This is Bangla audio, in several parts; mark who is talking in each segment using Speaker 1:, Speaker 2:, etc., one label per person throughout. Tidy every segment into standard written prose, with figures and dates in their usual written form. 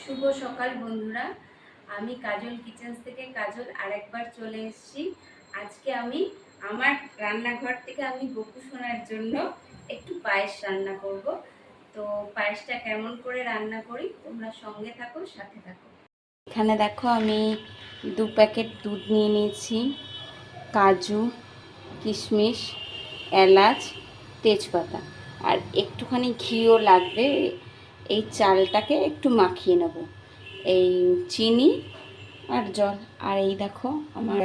Speaker 1: শুভ সকাল বন্ধুরা। আমি কাজল কিচেন্স থেকে কাজল আরেকবার চলে এসেছি। আজকে আমি আমার রান্নাঘর থেকে আমি গোপু সোনার জন্য একটু পায়েস রান্না করব। তো পায়েসটা কেমন করে রান্না করি তোমরা সঙ্গে থাকো, সাথে থাকো। এখানে দেখো আমি 2 প্যাকেট দুধ নিয়ে নিয়েছি, কাজু, কিশমিশ, এলাচ, তেজপাতা আর একটুখানি ঘিও লাগবে। এই চালটাকে একটু মাখিয়ে নেব, এই চিনি আর জল। আর এই দেখো আমার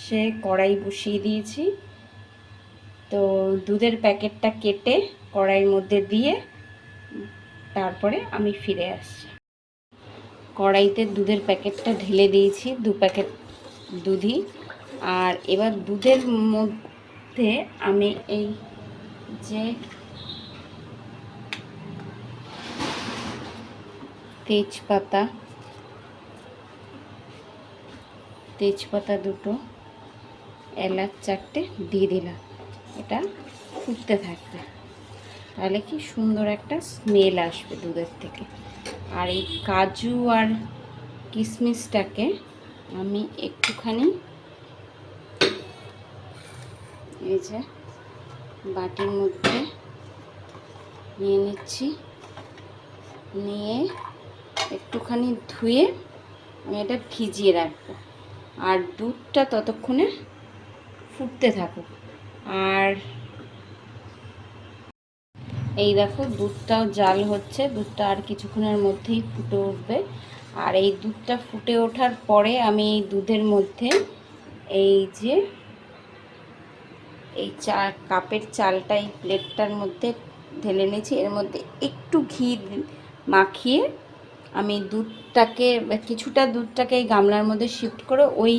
Speaker 1: সে কড়াই বসিয়ে দিয়েছি। তো দুধের প্যাকেটটা কেটে কড়াইয়ের মধ্যে দিয়ে তারপরে আমি ফিরে আসছি। কড়াইতে দুধের প্যাকেটটা ঢেলে দিয়েছি, 2 প্যাকেট দুধই। আর এবার দুধের মধ্যে আমি এই যে তেজপাতা দুটো, এলাচ 4টে দিয়ে দিলাম। এটা ফুটতে থাকবে, তাহলে কি সুন্দর একটা স্মেল আসবে দুধের থেকে। আর এই কাজু আর কিশমিশটাকে আমি একটুখানি এই যে বাটির মধ্যে নিয়ে নিচ্ছি, নিয়ে একটুখানি ধুয়ে আমি এটা ভিজিয়ে রাখবো। আর দুধটা ততক্ষণে ফুটতে থাকুক। আর এই দেখো দুধটাও জাল হচ্ছে, দুধটা আর কিছুক্ষণের মধ্যেই ফুটে উঠবে। আর এই দুধটা ফুটে ওঠার পরে আমি এই দুধের মধ্যে এই যে এই কাপের চালটা এই প্লেটটার মধ্যে ঢেলে নিয়েছি। এর মধ্যে একটু ঘি মাখিয়ে আমি কিছুটা দুধটাকে এই গামলার মধ্যে শিফট করে ওই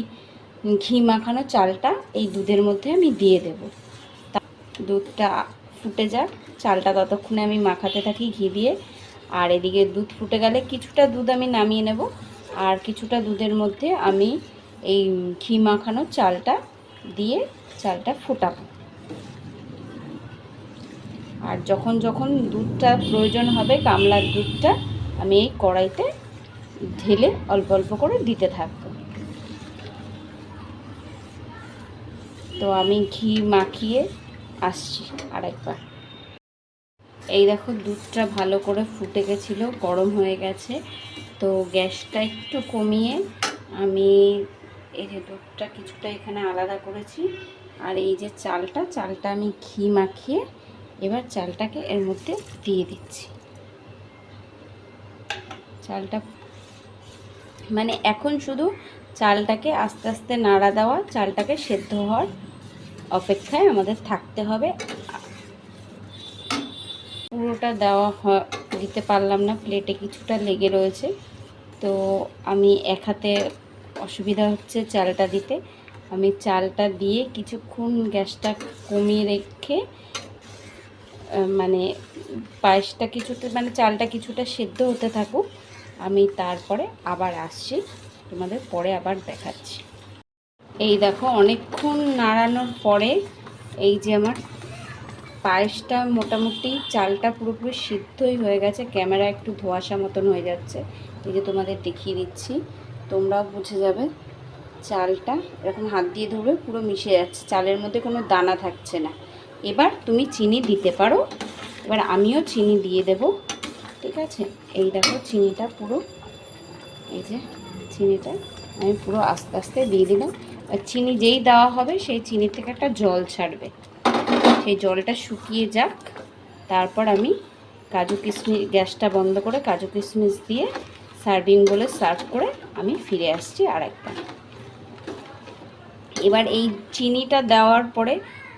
Speaker 1: ঘি মাখানো চালটা এই দুধের মধ্যে আমি দিয়ে দেব। দুধটা ফুটে যাক, চালটা ততক্ষণে আমি মাখাতে থাকি ঘি দিয়ে। আর এদিকে দুধ ফুটে গেলে কিছুটা দুধ আমি নামিয়ে নেব, আর কিছুটা দুধের মধ্যে আমি এই ঘি মাখানো চালটা দিয়ে চালটা ফোটাবো। আর যখন যখন দুধটা প্রয়োজন হবে, গামলার দুধটা আমি এই কড়াইতে ঢেলে অল্প অল্প করে দিতে থাকবো। তো আমি ঘি মাখিয়ে আসছি আরেকবার। এই দেখো দুধটা ভালো করে ফুটে গেছিলো, গরম হয়ে গেছে। তো গ্যাসটা একটু কমিয়ে আমি এই যে দুধটা কিছুটা এখানে আলাদা করেছি, আর এই যে চালটা আমি ঘি মাখিয়ে এবার চালটাকে এর মধ্যে দিয়ে দিচ্ছি। চালটা মানে এখন শুধু চালটাকে আস্তে আস্তে নাড়া দেওয়া, চালটাকে সেদ্ধ হওয়ার অপেক্ষায় আমাদের থাকতে হবে। পুরোটা দিতে পারলাম না, প্লেটে কিছুটা লেগে রয়েছে। তো আমি এক হাতে অসুবিধা হচ্ছে চালটা দিতে। আমি চালটা দিয়ে কিছুক্ষণ গ্যাসটা কমিয়ে রেখে মানে পায়েসটা কিছুটা চালটা কিছুটা সেদ্ধ হতে থাকুক, আমি তারপরে আবার আসছি, তোমাদের পরে আবার দেখাচ্ছি। এই দেখো অনেকক্ষণ নাড়ানোর পরে এই যে আমার পায়েসটা মোটামুটি চালটা পুরোপুরি সিদ্ধই হয়ে গেছে। ক্যামেরা একটু ধোঁয়াশা মতন হয়ে যাচ্ছে, এই যে তোমাদের দেখিয়ে দিচ্ছি, তোমরাও বুঝে যাবে। চালটা এরকম হাত দিয়ে ধরবে পুরো মিশে যাচ্ছে, চালের মধ্যে কোনো দানা থাকছে না। এবার তুমি চিনি দিতে পারো, এবার আমিও চিনি দিয়ে দেব, ঠিক আছে। এই দেখো চিনিটা পুরো, এই যে চিনিটা আমি পুরো আস্তে আস্তে দিয়ে দিলাম। আর চিনি যেই দেওয়া হবে সেই চিনি থেকে একটা জল ছাড়বে, সেই জলটা শুকিয়ে যাক, তারপর আমি কাজু কিশমিশ, গ্যাসটা বন্ধ করে কাজু কিশমিশ দিয়ে সার্ভিং বলে সার্ভ করে আমি ফিরে আসছি আরেকবার। এবার এই চিনিটা দেওয়ার পরে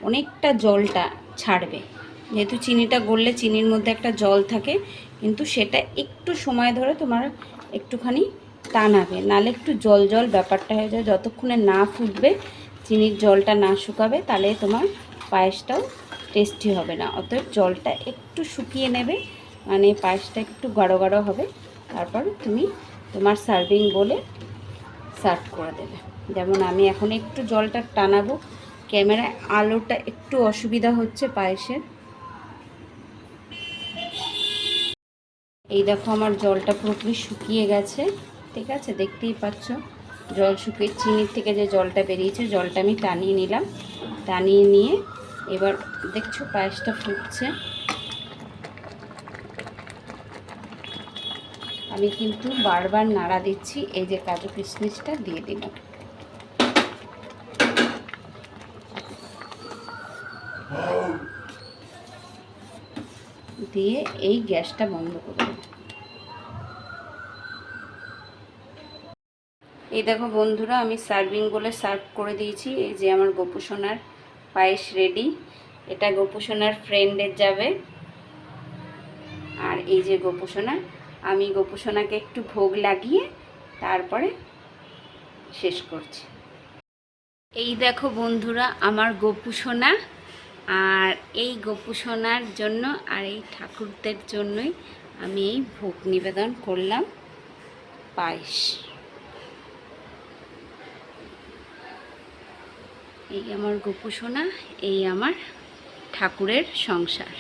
Speaker 1: অনেকটা জলটা ছাড়বে, যেহেতু চিনিটা গললে চিনির মধ্যে একটা জল থাকে, কিন্তু সেটা একটু সময় ধরে তোমার একটুখানি টানাবে, নাহলে একটু জল জল ব্যাপারটা হয়ে যায়। যতক্ষণে না ফুটবে, চিনির জলটা না শুকাবে, তাহলে তোমার পায়েসটাও টেস্টি হবে না। অতএব জলটা একটু শুকিয়ে নেবে, মানে পায়েসটা একটু গাঢ় গাঢ় হবে, তারপর তুমি তোমার সার্ভিং বলে সার্ভ করে দেবে। যেমন আমি এখন একটু জলটা টানাবো, ক্যামেরায় আলোটা একটু অসুবিধা হচ্ছে পায়েসের। এই দেখো আমার জলটা পুরোপুরি শুকিয়ে গেছে, ঠিক আছে, দেখতেই পাচ্ছ জল শুকিয়ে চিনির থেকে যে জলটা বেরিয়েছে জলটা আমি টানিয়ে নিলাম। টানিয়ে নিয়ে এবার দেখছো পায়েসটা ফুটছে। আমি কিন্তু বারবার নাড়া দিচ্ছি। এই যে কাজু কিশমিশটা দিয়ে দিলাম। দিয়ে এই গ্যাসটা বন্ধ করে দেব। এই দেখো বন্ধুরা, আমি সার্ভিং বলে সার্ভ করে দিয়েছি। এই যে আমার গোপুসোনার পায়েস রেডি। এটা গোপুসোনার ফ্রেন্ডের যাবে। আর এই যে গোপুসোনা, আমি গোপুসোনাকে একটু ভোগ লাগিয়ে তারপরে শেষ করছি। এই দেখো বন্ধুরা আমার গোপুসোনা। আর এই গোপুসোনার জন্য আর এই ঠাকুরদের জন্যই আমি এই ভোগ নিবেদন করলাম পায়েস। এই আমার গোপুসোনা, এই আমার ঠাকুরের সংসার।